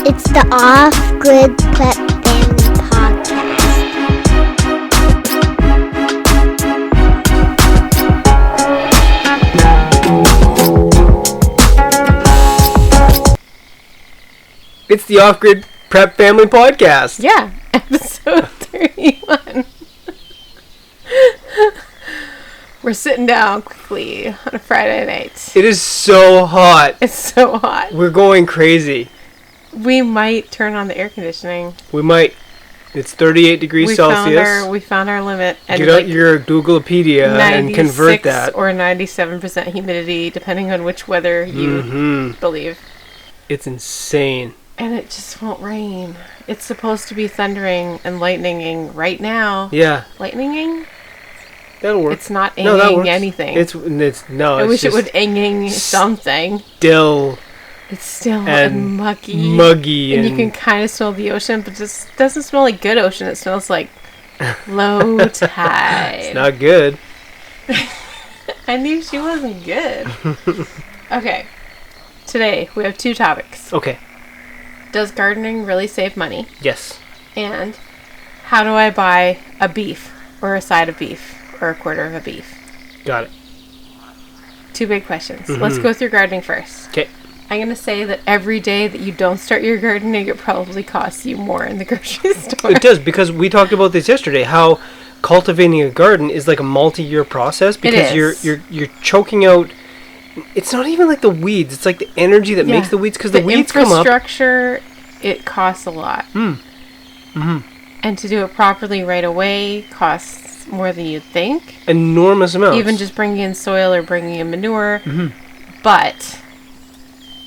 It's the Off-Grid Prep Family Podcast. It's the Off-Grid Prep Family Podcast. Yeah, episode 31. We're sitting down quickly on a Friday night. It is so hot. It's so hot. We're going crazy. We might turn on the air conditioning. We might. It's 38 degrees Celsius. We found our limit. And get out your Googlepedia and convert that. Or 97% humidity, depending on which weather you believe. It's insane. And it just won't rain. It's supposed to be thundering and lightninging right now. Yeah. Lightninging? That'll work. It's not anging anything. I wish it would anging something. It's still and muggy. And you can kind of smell the ocean, but it just doesn't smell like good ocean. It smells like low tide. It's not good. I knew she wasn't good. Okay. Today, we have two topics. Okay. Does gardening really save money? Yes. And how do I buy a beef or a side of beef or a quarter of a beef? Got it. Two big questions. Let's go through gardening first. Okay. I'm going to say that every day that you don't start your gardening, it probably costs you more in the grocery store. It does, because we talked about this yesterday, how cultivating a garden is like a multi-year process, because you're choking out. It's not even like the weeds. It's like the energy that makes the weeds, because the weeds come up. The infrastructure, it costs a lot. And to do it properly right away costs more than you'd think. Enormous amounts. Even just bringing in soil or bringing in manure. But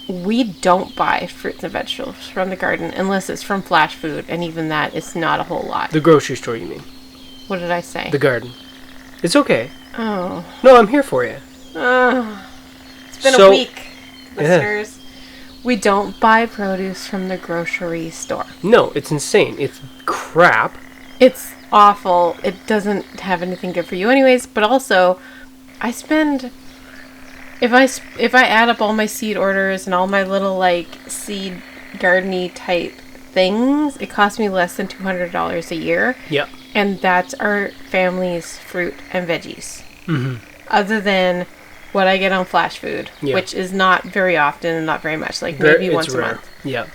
we don't buy fruits and vegetables from the garden unless it's from Flash Food, and even that is not a whole lot. The grocery store, you mean? What did I say? The garden. It's okay. Oh. No, I'm here for you. It's been a week, listeners. We don't buy produce from the grocery store. No, it's insane. It's crap. It's awful. It doesn't have anything good for you anyways, but also I spend, if I add up all my seed orders and all my little like seed gardeny type things, it costs me less than $200 a year. Yep. And that's our family's fruit and veggies. Other than what I get on Flash Food, which is not very often and not very much, like maybe once a month. Yeah.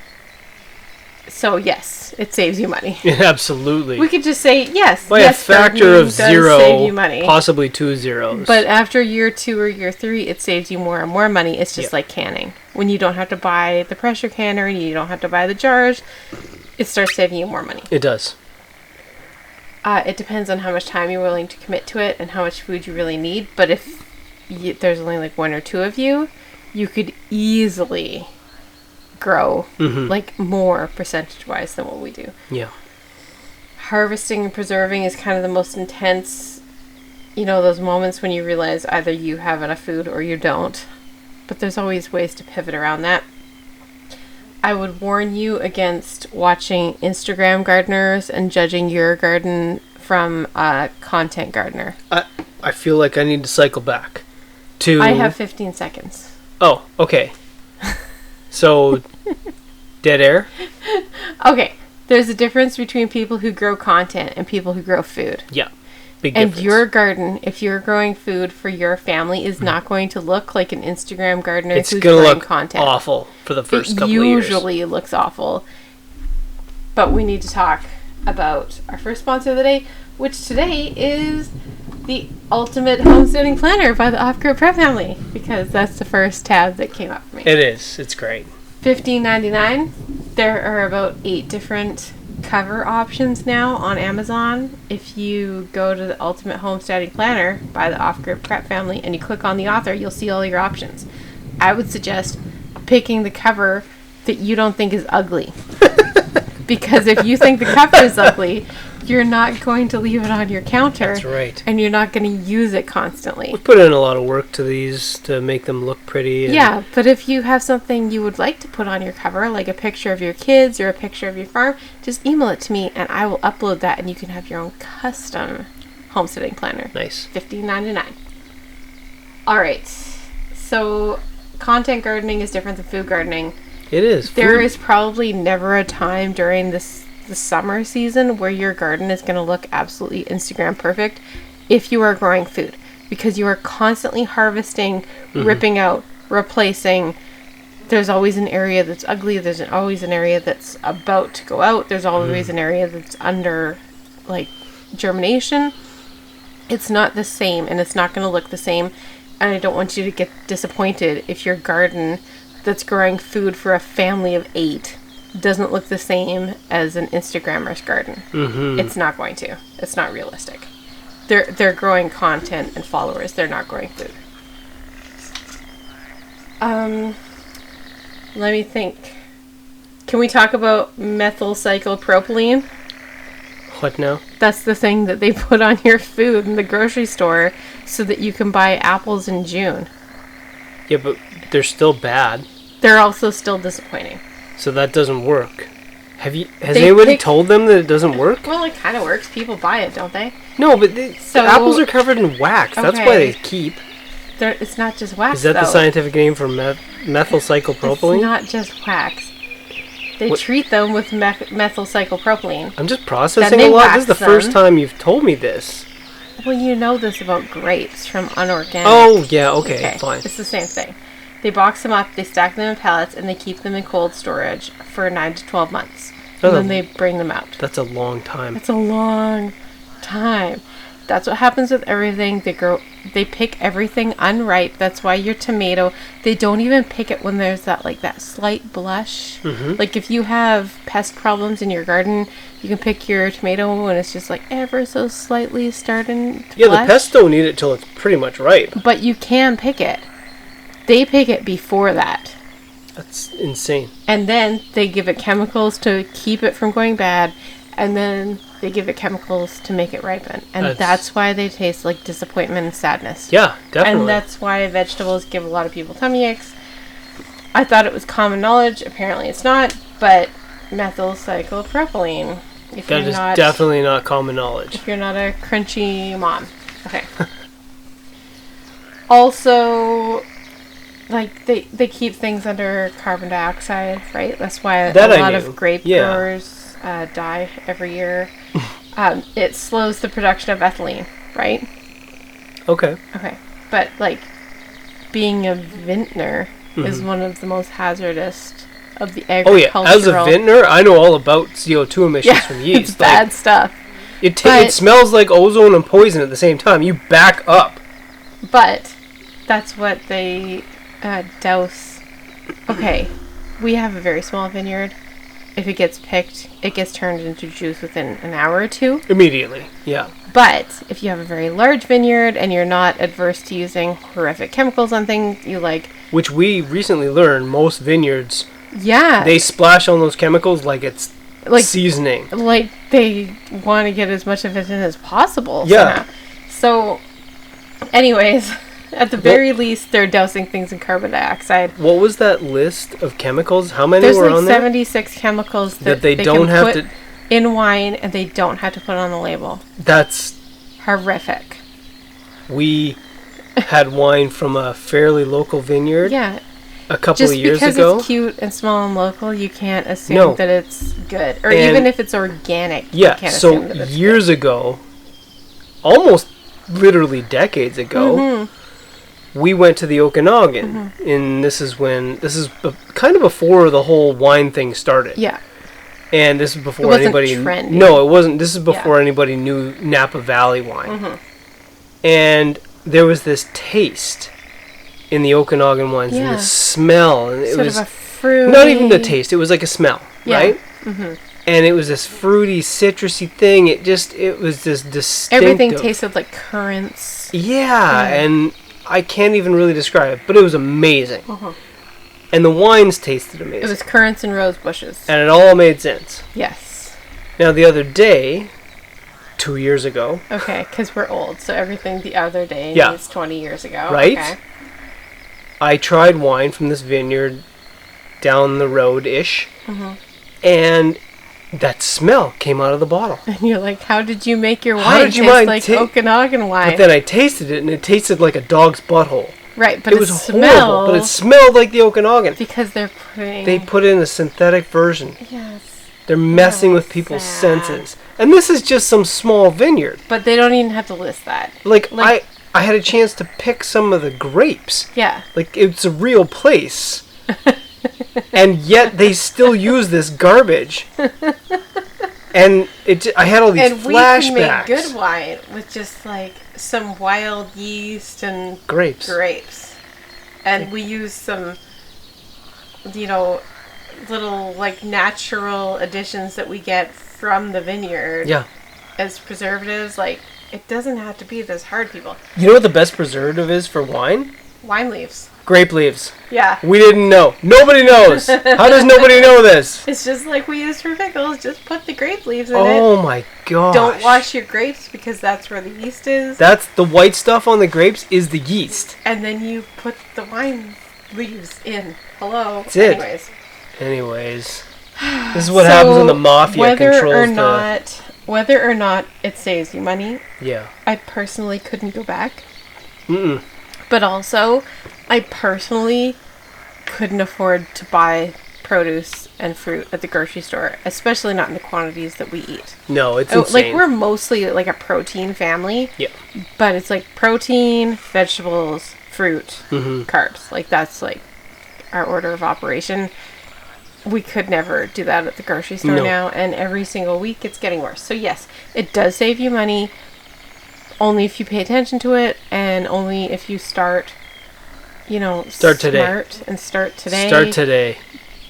So yes, it saves you money. Absolutely. We could just say yes. By yes, a factor of zero, save you money. Possibly 2 zeros. But after year 2 or year 3, it saves you more and more money. It's just like canning. When you don't have to buy the pressure canner and you don't have to buy the jars, it starts saving you more money. It does. It depends on how much time you're willing to commit to it and how much food you really need. But if there's only like 1 or 2 of you, you could easily grow like more percentage wise than what we do. Yeah. Harvesting and preserving is kind of the most intense, those moments when you realize either you have enough food or you don't. But there's always ways to pivot around that. I would warn you against watching Instagram gardeners and judging your garden from a content gardener. I feel like I need to cycle back to... I have 15 seconds. Oh, okay. So, dead air? Okay. There's a difference between people who grow content and people who grow food. Yeah. Big difference. And your garden, if you're growing food for your family, is not going to look like an Instagram gardener who's growing content. It's going to look awful for the first couple of years. It usually looks awful. But we need to talk about our first sponsor of the day, which today is the Ultimate Homesteading Planner by the Off-Grid Prep Family, because that's the first tab that came up for me. It is. It's great. $15.99. There are about 8 different cover options now on Amazon. If you go to the Ultimate Homesteading Planner by the Off-Grid Prep Family and you click on the author, you'll see all your options. I would suggest picking the cover that you don't think is ugly. Because if you think the cover is ugly, you're not going to leave it on your counter. That's right. And you're not going to use it constantly. We put in a lot of work to these to make them look pretty. Yeah, but if you have something you would like to put on your cover, like a picture of your kids or a picture of your farm, just email it to me and I will upload that and you can have your own custom homesteading planner. Nice. $15.99. All right. So content gardening is different than food gardening. It is. There is probably never a time during the summer season where your garden is going to look absolutely Instagram perfect if you are growing food, because you are constantly harvesting, ripping out, replacing. There's always an area that's ugly. There's always an area that's about to go out. There's always an area that's under, like, germination. It's not the same, and it's not going to look the same. And I don't want you to get disappointed if your garden that's growing food for a family of 8 doesn't look the same as an Instagrammer's garden. It's not going to. It's not realistic. They're growing content and followers. They're not growing food. Let me think. Can we talk about methyl cyclopropylene? What now? That's the thing that they put on your food in the grocery store so that you can buy apples in June. Yeah, but they're still bad. They're also still disappointing. So that doesn't work. Has anybody told them that it doesn't work? Well, it kind of works. People buy it, don't they? No, but the apples are covered in wax. That's why they keep. It's not just wax, Is that the scientific name for methyl cyclopropylene? It's not just wax. They treat them with methyl cyclopropylene. I'm just processing a lot. This is the first time you've told me this. Well, you know this about grapes from unorganic. Oh, yeah, okay, fine. It's the same thing. They box them up, they stack them in pallets, and they keep them in cold storage for 9 to 12 months. And then they bring them out. That's a long time. It's a long time. That's what happens with everything. They pick everything unripe. That's why your tomato, they don't even pick it when there's that slight blush. Like if you have pest problems in your garden, you can pick your tomato when it's just like ever so slightly starting to blush. The pests don't eat it till it's pretty much ripe. But you can pick it. They pick it before that. That's insane. And then they give it chemicals to keep it from going bad. And then they give it chemicals to make it ripen. And that's why they taste like disappointment and sadness. Yeah, definitely. And that's why vegetables give a lot of people tummy aches. I thought it was common knowledge. Apparently it's not. But methyl cyclopropylene. That is definitely not common knowledge. If you're not a crunchy mom. Okay. Also, like, they keep things under carbon dioxide, right? That's why a lot of grape growers die every year. It slows the production of ethylene, right? Okay. But, like, being a vintner is one of the most hazardous of the agricultural... Oh, yeah. As a vintner, I know all about CO2 emissions from yeast. It's bad stuff. It smells like ozone and poison at the same time. You back up. But that's what they douse. Okay, we have a very small vineyard. If it gets picked, it gets turned into juice within an hour or two. Immediately, yeah. But if you have a very large vineyard and you're not adverse to using horrific chemicals on things, which we recently learned, most vineyards, yeah, they splash on those chemicals like it's seasoning. Like they want to get as much of it in as possible. Yeah. So, anyways... At the very least, they're dousing things in carbon dioxide. What was that list of chemicals? How many were on there? There's 76 chemicals that they don't have to put in wine, and they don't have to put on the label. That's horrific. We had wine from a fairly local vineyard. Yeah. A couple of years ago. Just because it's cute and small and local, you can't assume that it's good, or even if it's organic. Yeah. So years ago, almost literally decades ago. We went to the Okanagan, and this is kind of before the whole wine thing started. Yeah. And this is before anybody... trendy. No, it wasn't. This is before anybody knew Napa Valley wine. And there was this taste in the Okanagan wines, and the smell. And it was sort of a fruity... Not even the taste. It was like a smell, right? And it was this fruity, citrusy thing. It was this distinctive... Everything tasted like currants. Yeah, and... I can't even really describe it, but it was amazing. And the wines tasted amazing. It was currants and rose bushes. And it all made sense. Yes. Now, the other day, 2 years ago... Okay, because we're old, so everything the other day is 20 years ago. Right? Okay. I tried wine from this vineyard down the road-ish, and that smell came out of the bottle. And you're like, how did you make your wine taste like Okanagan wine? But then I tasted it, and it tasted like a dog's butthole. Right, but it was horrible. But it smelled like it smelled, but it smelled like the Okanagan. Because They put in a synthetic version. Yes. They're messing with people's senses. And this is just some small vineyard. But they don't even have to list that. Like I had a chance to pick some of the grapes. Yeah. Like, it's a real place. And yet they still use this garbage. And I had all these flashbacks. And we can make good wine with just, like, some wild yeast and grapes. And we use some, little, like, natural additions that we get from the vineyard. Yeah. As preservatives. Like, it doesn't have to be this hard, people. You know what the best preservative is for wine? Wine leaves. Grape leaves. Yeah. We didn't know. Nobody knows. How does nobody know this? It's just like we use for pickles. Just put the grape leaves in it. Oh my gosh. Don't wash your grapes because that's where the yeast is. That's the white stuff on the grapes is the yeast. And then you put the wine leaves in. Hello. That's it. Anyways. This is what happens when the mafia controls whether or not it saves you money. Yeah. I personally couldn't go back. Mm-mm. But also, I personally couldn't afford to buy produce and fruit at the grocery store, especially not in the quantities that we eat. No, it's insane. Like, we're mostly like a protein family. Yeah. But it's like protein, vegetables, fruit, carbs. Like, that's like our order of operation. We could never do that at the grocery store now, and every single week it's getting worse. So yes, it does save you money. Only if you pay attention to it, and only if you start today. And start today. Start today.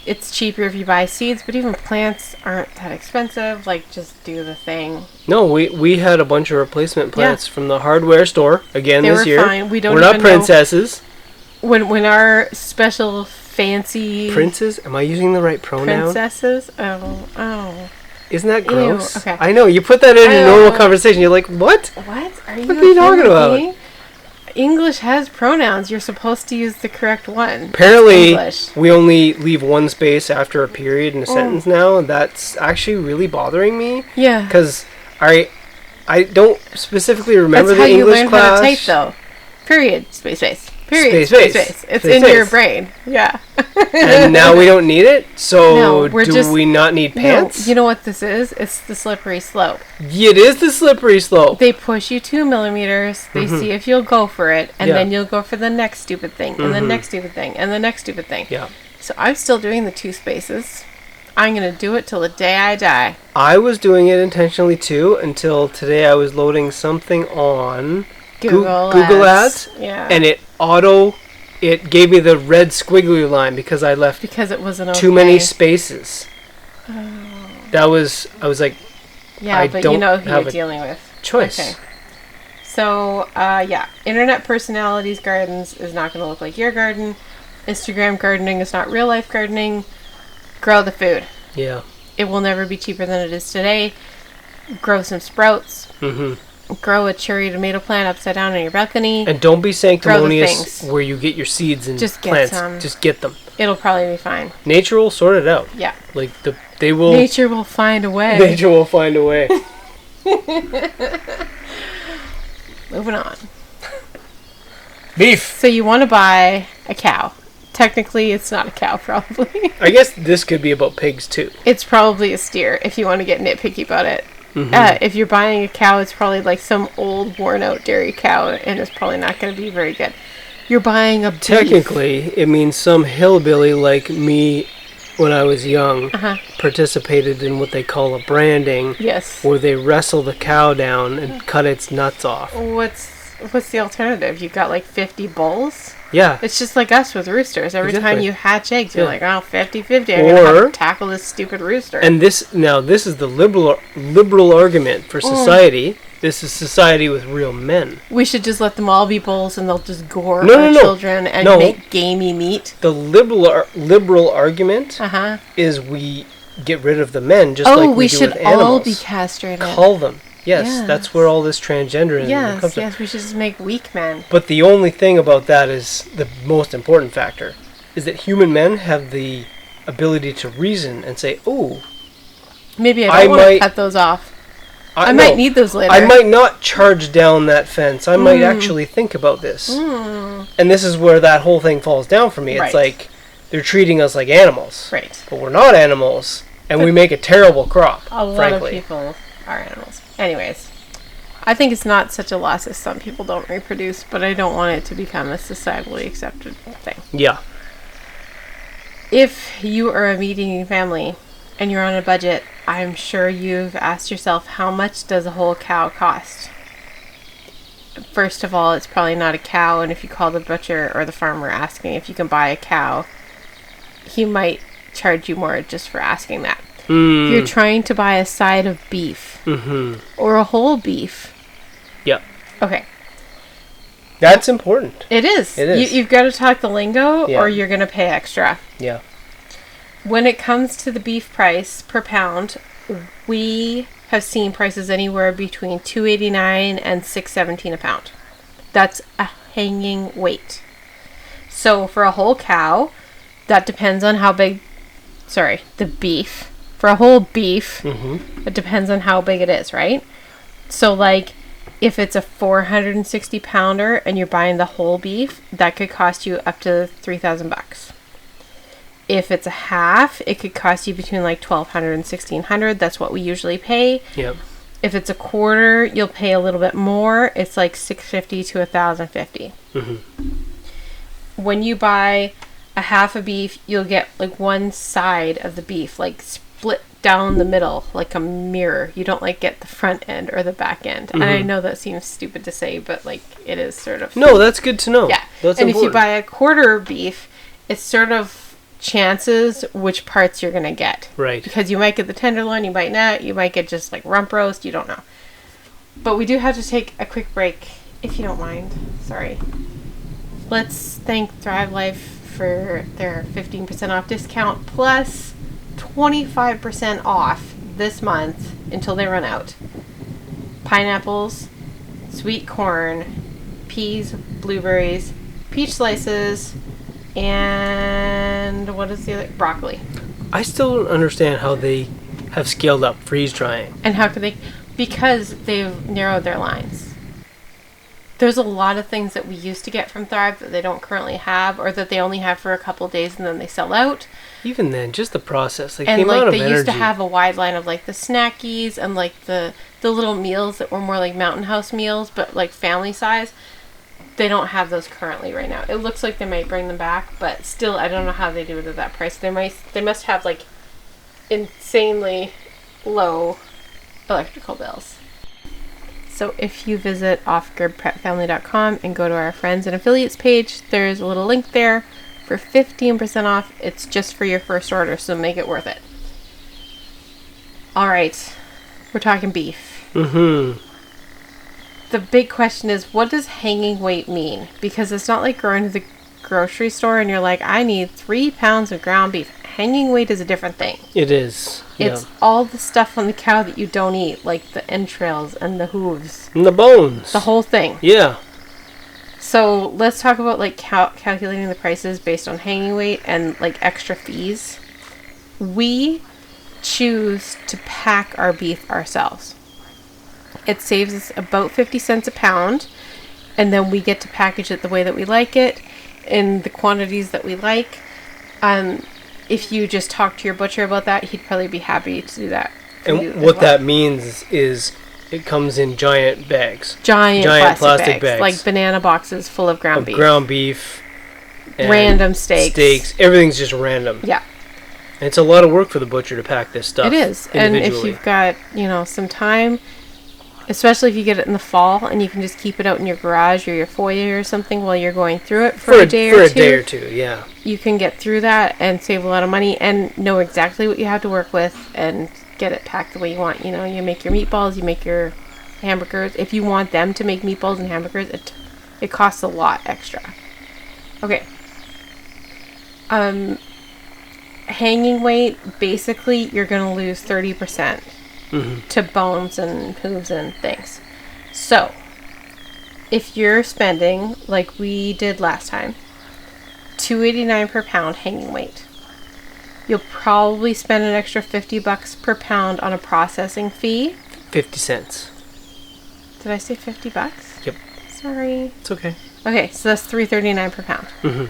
It's cheaper if you buy seeds, but even plants aren't that expensive. Like, just do the thing. No, we had a bunch of replacement plants from the hardware store again this year. Fine. We're not princesses. When our special fancy princes, am I using the right pronoun? Princesses? Oh. Isn't that gross? Ew, okay. I know. You put that in a normal conversation. You're like, what? What? Are you talking about? English has pronouns. You're supposed to use the correct one. Apparently, we only leave one space after a period in a sentence now, and that's actually really bothering me. Yeah. Because I don't specifically remember the English class. That's how you learn how to type, though. Period. Space. Period. Space. It's in your brain. Yeah. And now we don't need it? So do we not need pants? No, you know what this is? It's the slippery slope. It is the slippery slope. They push you 2 millimeters. They see if you'll go for it. And then you'll go for the next stupid thing. And the next stupid thing. And the next stupid thing. Yeah. So I'm still doing the 2 spaces. I'm going to do it till the day I die. I was doing it intentionally too until today I was loading something on Google Ads. Yeah. And it gave me the red squiggly line because I left it wasn't too many spaces. I was like, yeah, but you know who you're dealing with. Choice. Okay. So, Internet Personalities Gardens is not going to look like your garden. Instagram gardening is not real life gardening. Grow the food. Yeah. It will never be cheaper than it is today. Grow some sprouts. Grow a cherry tomato plant upside down on your balcony. And don't be sanctimonious where you get your seeds and plants. Just get them. It'll probably be fine. Nature will sort it out. Yeah. Like they will. Nature will find a way. Nature will find a way. Moving on. Beef. So you want to buy a cow. Technically, it's not a cow, probably. I guess this could be about pigs, too. It's probably a steer, if you want to get nitpicky about it. If you're buying a cow, it's probably like some old, worn-out dairy cow, and it's probably not going to be very good. You're buying a beef. Technically, it means some hillbilly like me, when I was young, participated in what they call a branding. Yes. Where they wrestle the cow down and cut its nuts off. What's the alternative? You've got like 50 bulls? Yeah. It's just like us with roosters. Every time you hatch eggs, you're like, 50-50. I'm going to have to tackle this stupid rooster. And this is the liberal argument for society. This is society with real men. We should just let them all be bulls and they'll just gore our children and make gamey meat. The liberal argument is we get rid of the men just like we do with animals. We should all be castrated. Cull them. Yes, that's where all this transgenderism comes from. Yes, we should just make weak men. But the only thing about that is the most important factor is that human men have the ability to reason and say, "Oh, maybe I don't want to cut those off." I might need those later. I might not charge down that fence. I might actually think about this. And this is where that whole thing falls down for me. It's like they're treating us like animals. Right. But we're not animals, and we make a terrible crop, A lot of people are animals. Anyways, I think it's not such a loss if some people don't reproduce, but I don't want it to become a societally accepted thing. Yeah. If you are a meat-eating family and you're on a budget, I'm sure you've asked yourself, how much does a whole cow cost? First of all, it's probably not a cow, and if you call the butcher or the farmer asking if you can buy a cow, he might charge you more just for asking that. If you're trying to buy a side of beef or a whole beef. Yeah. Okay. That's important. It is. It is. You've got to talk the lingo or you're going to pay extra. Yeah. When it comes to the beef price per pound, we have seen prices anywhere between $2.89 and $6.17 a pound. That's a hanging weight. So for a whole cow, that depends on how big, the beef. For a whole beef, it depends on how big it is, right? So like, if it's a 460 pounder and you're buying the whole beef, that could cost you up to $3,000. If it's a half, it could cost you between like $1,200 and $1,600. That's what we usually pay. Yep. If it's a quarter, you'll pay a little bit more. It's like $650 to $1,050. When you buy a half a beef, you'll get like one side of the beef, like split down the middle, like a mirror. You don't like get the front end or the back end. And I know that seems stupid to say, but like it is sort of. No, that's good to know. Yeah. That's and important. if you buy a quarter beef, it's sort of chances which parts you're going to get. Right. Because you might get the tenderloin, you might not, you might get just like rump roast, you don't know. But we do have to take a quick break, if you don't mind. Sorry. Let's thank Thrive Life for their 15% off discount plus 25% off this month until they run out. Pineapples, sweet corn, peas, blueberries, peach slices, and what is the other? Broccoli. I still don't understand how they have scaled up freeze drying. And how could they? Because they've narrowed their lines. There's a lot of things that we used to get from Thrive that they don't currently have, or that they only have for a couple of days and then they sell out. Even then, just the process, like and the amount like of they energy. used to have a wide line of like the snackies and like the little meals that were more like Mountain House meals, but like family size. They don't have those currently right now. It looks like they might bring them back, but still, I don't know how they do it at that price. They must have like insanely low electrical bills. So if you visit offgridprepfamily.com and go to our friends and affiliates page, there's a little link there for 15% off. It's just for your first order, so make it worth it. All right, we're talking beef. The big question is, what does hanging weight mean? Because it's not like going to the grocery store and you're like, I need 3 pounds of ground beef. Hanging weight is a different thing. It is. It's all the stuff on the cow that you don't eat, like the entrails and the hooves. And the bones. The whole thing. Yeah. So let's talk about like calculating the prices based on hanging weight and like extra fees. We choose to pack our beef ourselves. It saves us about 50 cents a pound, and then we get to package it the way that we like it, in the quantities that we like. If you just talk to your butcher about that, he'd probably be happy to do that. And what that means is it comes in giant bags. Giant plastic bags. Like banana boxes full of ground beef. Ground beef. Random steaks. Everything's just random. Yeah. And it's a lot of work for the butcher to pack this stuff. It is. And if you've got, some time, especially if you get it in the fall and you can just keep it out in your garage or your foyer or something while you're going through it for a day or two. For a day or two, yeah. You can get through that and save a lot of money and know exactly what you have to work with and get it packed the way you want. You make your meatballs, you make your hamburgers. If you want them to make meatballs and hamburgers, it costs a lot extra. Okay. Hanging weight, basically, you're going to lose 30%. To bones and hooves and things. So, if you're spending, like we did last time, $2.89 per pound hanging weight, you'll probably spend an extra $50 per pound on a processing fee. 50 cents. Did I say $50? Yep. Sorry. It's okay. Okay, so that's $3.39 per pound. Mm-hmm.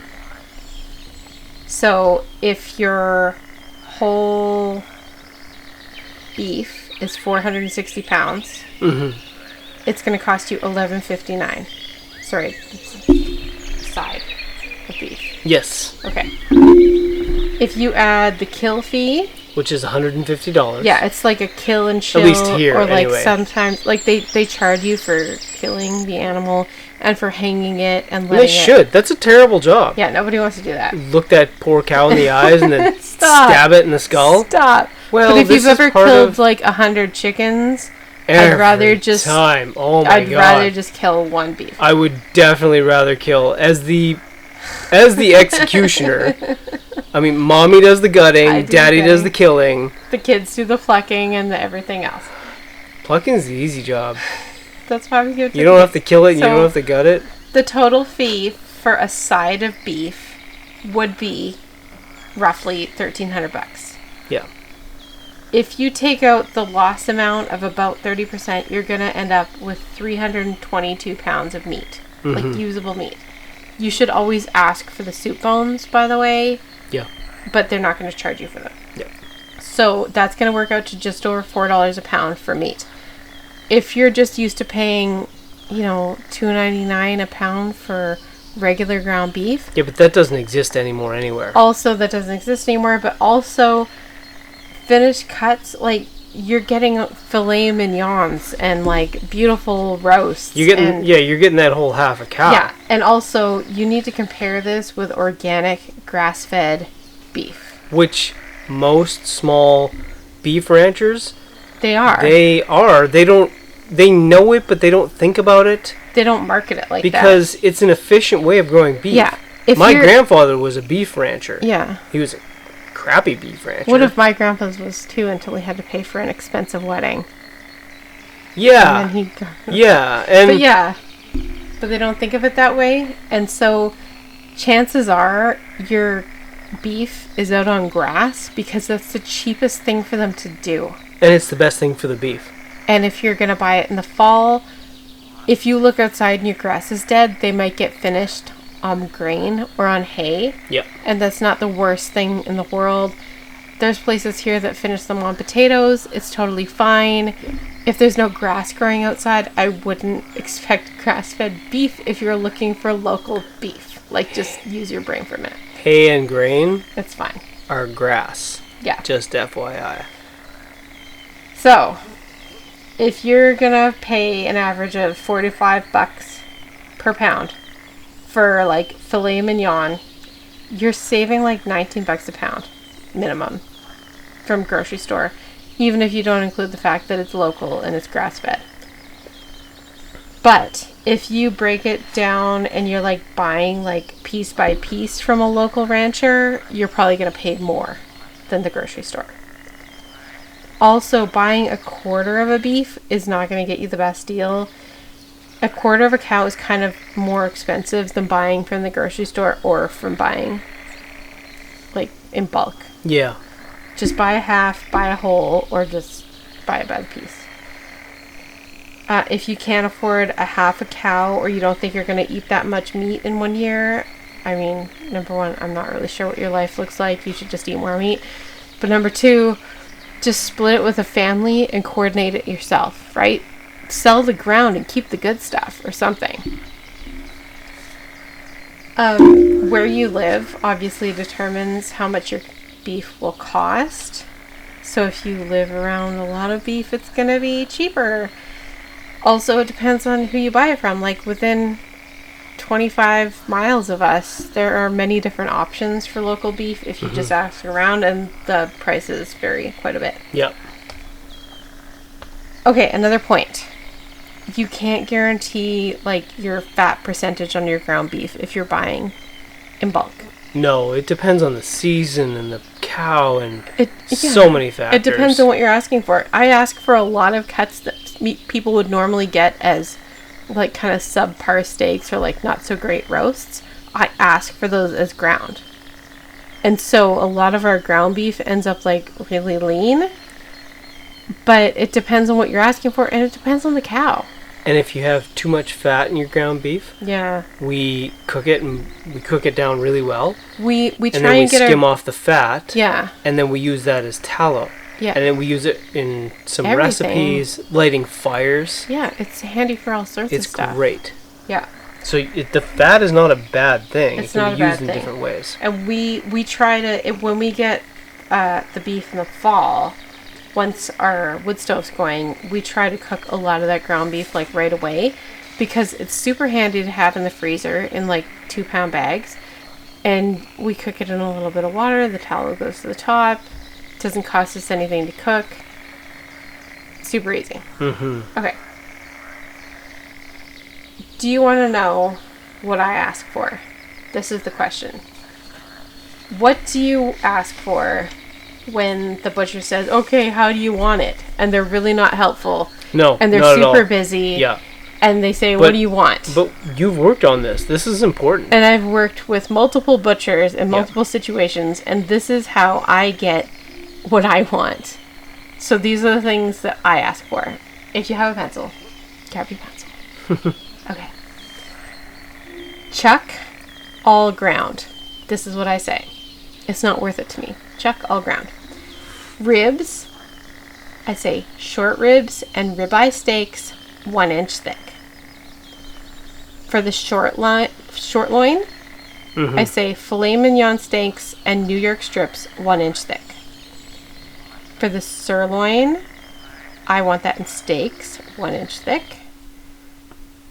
So if your whole beef is 460 pounds, Mm-hmm. it's going to cost you $11.59. Sorry, it's a side of beef. Yes. Okay. If you add the kill fee, Which is $150. yeah, it's like a kill and chill. At least here, or like anyway. sometimes, like they charge you for killing the animal and for hanging it and letting They should. That's a terrible job. Yeah, nobody wants to do that. Look that poor cow in the eyes and then Stop. stab it in the skull. Stop. Well, but if this you've is ever part killed of like 100 chickens, every I'd rather just time. Oh my I'd god. rather just kill one beef. I would definitely rather kill as the executioner. I mean, mommy does the gutting, daddy does the killing. The kids do the plucking and the everything else. Plucking's the easy job. That's why we give it to You don't the have to kill it, and you So- don't have to gut it. The total fee for a side of beef would be roughly $1,300. Yeah. If you take out the loss amount of about 30%, you're going to end up with 322 pounds of meat, like usable meat. You should always ask for the soup bones, by the way. Yeah. But they're not going to charge you for them. Yeah. So that's going to work out to just over $4 a pound for meat. If you're just used to paying, $2.99 a pound for regular ground beef. Yeah, but that doesn't exist anymore anywhere. Also, that doesn't exist anymore, but also finished cuts, like you're getting filet mignons and like beautiful roasts. You're getting that whole half a cow. Yeah, and also you need to compare this with organic grass-fed beef. Which most small beef ranchers, They are. They know it, but they don't think about it. They don't market it like because it's an efficient way of growing beef. Yeah. My grandfather was a beef rancher. Yeah. He was a crappy beef rancher. One of my grandpa's was too, until he had to pay for an expensive wedding. Yeah. And then but they don't think of it that way, and so chances are your beef is out on grass because that's the cheapest thing for them to do. And it's the best thing for the beef. And if you're going to buy it in the fall, if you look outside and your grass is dead, they might get finished on grain or on hay. Yep. And that's not the worst thing in the world. There's places here that finish them on potatoes. It's totally fine. If there's no grass growing outside, I wouldn't expect grass-fed beef if you're looking for local beef. Like, just use your brain for a minute. Hay and grain It's fine. are grass. Yeah. Just FYI. So, if you're gonna pay an average of $45 per pound for like filet mignon, you're saving like $19 a pound minimum from grocery store, even if you don't include the fact that it's local and it's grass-fed. But if you break it down and you're like buying like piece by piece from a local rancher, you're probably gonna pay more than the grocery store. Also, buying a quarter of a beef is not going to get you the best deal. A quarter of a cow is kind of more expensive than buying from the grocery store or from buying, like, in bulk. Yeah. Just buy a half, buy a whole, or just buy it by the piece. If you can't afford a half a cow or you don't think you're going to eat that much meat in 1 year, I mean, number one, I'm not really sure what your life looks like. You should just eat more meat. But number two, just split it with a family and coordinate it yourself, right? Sell the ground and keep the good stuff or something. Where you live obviously determines how much your beef will cost. So if you live around a lot of beef, it's going to be cheaper. Also, it depends on who you buy it from. Like within 25 miles of us, there are many different options for local beef if you just ask around, and the prices vary quite a bit. Yep. Okay, another point. You can't guarantee like your fat percentage on your ground beef if you're buying in bulk. No, it depends on the season and the cow and so many factors. It depends on what you're asking for. I ask for a lot of cuts that people would normally get as like kind of subpar steaks or like not so great roasts. I ask for those as ground. And so a lot of our ground beef ends up like really lean. But it depends on what you're asking for, and it depends on the cow. And if you have too much fat in your ground beef, Yeah. we cook it and we cook it down really well. We And try then we and get skim off the fat. Yeah. And then we use that as tallow. Yeah. And then we use it in some Everything. recipes, lighting fires. Yeah, it's handy for all sorts of It's stuff. great. Yeah. So the fat is not a bad thing. It's it can not be a used bad in thing. different ways. And we try to, when we get the beef in the fall, once our wood stove's going, we try to cook a lot of that ground beef like right away, because it's super handy to have in the freezer in like 2-pound bags. And we cook it in a little bit of water. The tallow goes to the top. Doesn't cost us anything to cook. Super easy. Mm-hmm. Okay. Do you want to know what I ask for? This is the question. What do you ask for when the butcher says, okay, how do you want it? And they're really not helpful. No, And they're not at all. super busy. Yeah. And they say, what do you want? But you've worked on this. This is important. And I've worked with multiple butchers in multiple situations, and this is how I get what I want. So these are the things that I ask for. If you have a pencil, grab your pencil. Okay. Chuck all ground. This is what I say. It's not worth it to me. Chuck all ground. Ribs. I say short ribs and ribeye steaks, 1 inch thick. For the short loin, Mm-hmm. I say filet mignon steaks and New York strips, 1 inch thick. For the sirloin, I want that in steaks, 1 inch thick.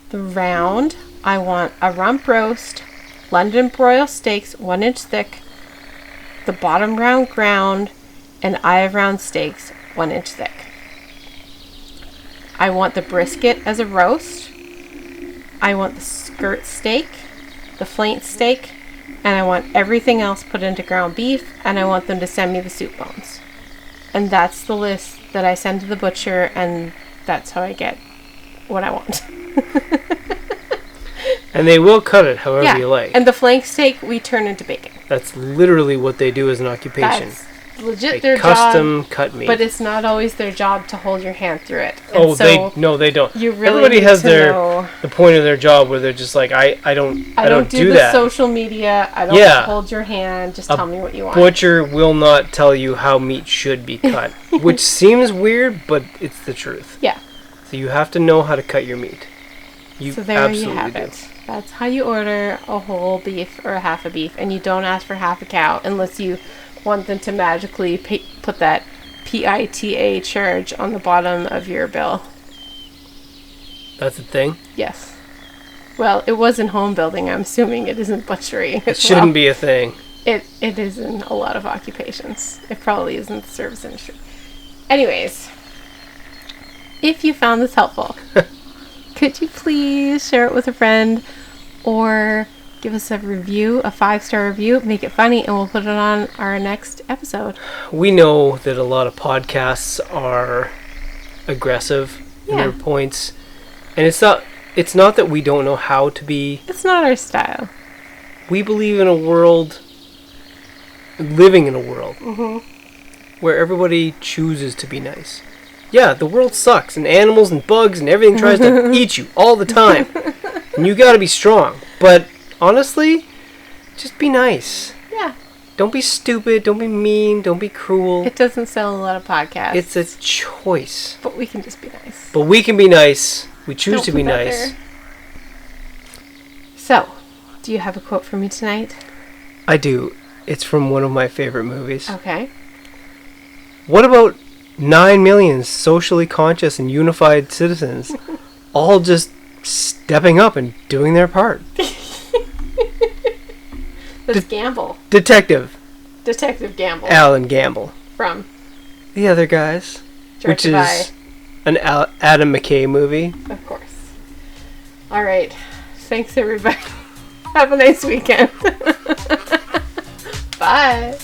The round, I want a rump roast, London broil steaks, 1 inch thick. The bottom round ground, and eye of round steaks, 1 inch thick. I want the brisket as a roast. I want the skirt steak, the flank steak, and I want everything else put into ground beef, and I want them to send me the soup bones. And that's the list that I send to the butcher, and that's how I get what I want. And they will cut it however you like. And the flank steak we turn into bacon. That's literally what they do as an occupation. That's legit They their custom job, cut meat. but it's not always their job to hold your hand through it. And Oh, so they don't. you really Everybody need has to their know. the point of their job where they're just like, I don't do the that. social media. I don't Yeah. hold your hand. Just A tell me what you want. Butcher will not tell you how meat should be cut, which seems weird, but it's the truth. Yeah. So you have to know how to cut your meat. You So there absolutely you have do. it. That's how you order a whole beef or a half a beef, and you don't ask for half a cow unless you want them to magically put that PITA charge on the bottom of your bill. That's the thing. Yes. Well, it was in home building. I'm assuming it isn't butchery. It shouldn't be a thing. It is in a lot of occupations. It probably is in the service industry. Anyways, if you found this helpful, could you please share it with a friend or give us a review, a 5-star review, make it funny, and we'll put it on our next episode. We know that a lot of podcasts are aggressive in Yeah. their points, and it's not that we don't know how to be. It's not our style. We believe in a world, living in a world, where everybody chooses to be nice. Yeah, the world sucks, and animals and bugs and everything tries to eat you all the time. And you gotta be strong. But honestly, just be nice. Yeah. Don't be stupid, don't be mean, don't be cruel. It doesn't sell a lot of podcasts. It's a choice. But we can just be nice. But we can be nice. We choose Don't to be put that nice. there. So, do you have a quote for me tonight? I do. It's from one of my favorite movies. Okay. What about 9 million socially conscious and unified citizens all just stepping up and doing their part? That's Gamble. Detective Detective Gamble. Alan Gamble. From The Other Guys. Which Directed is an Adam McKay movie. Of course. All right. Thanks, everybody. Have a nice weekend. Bye.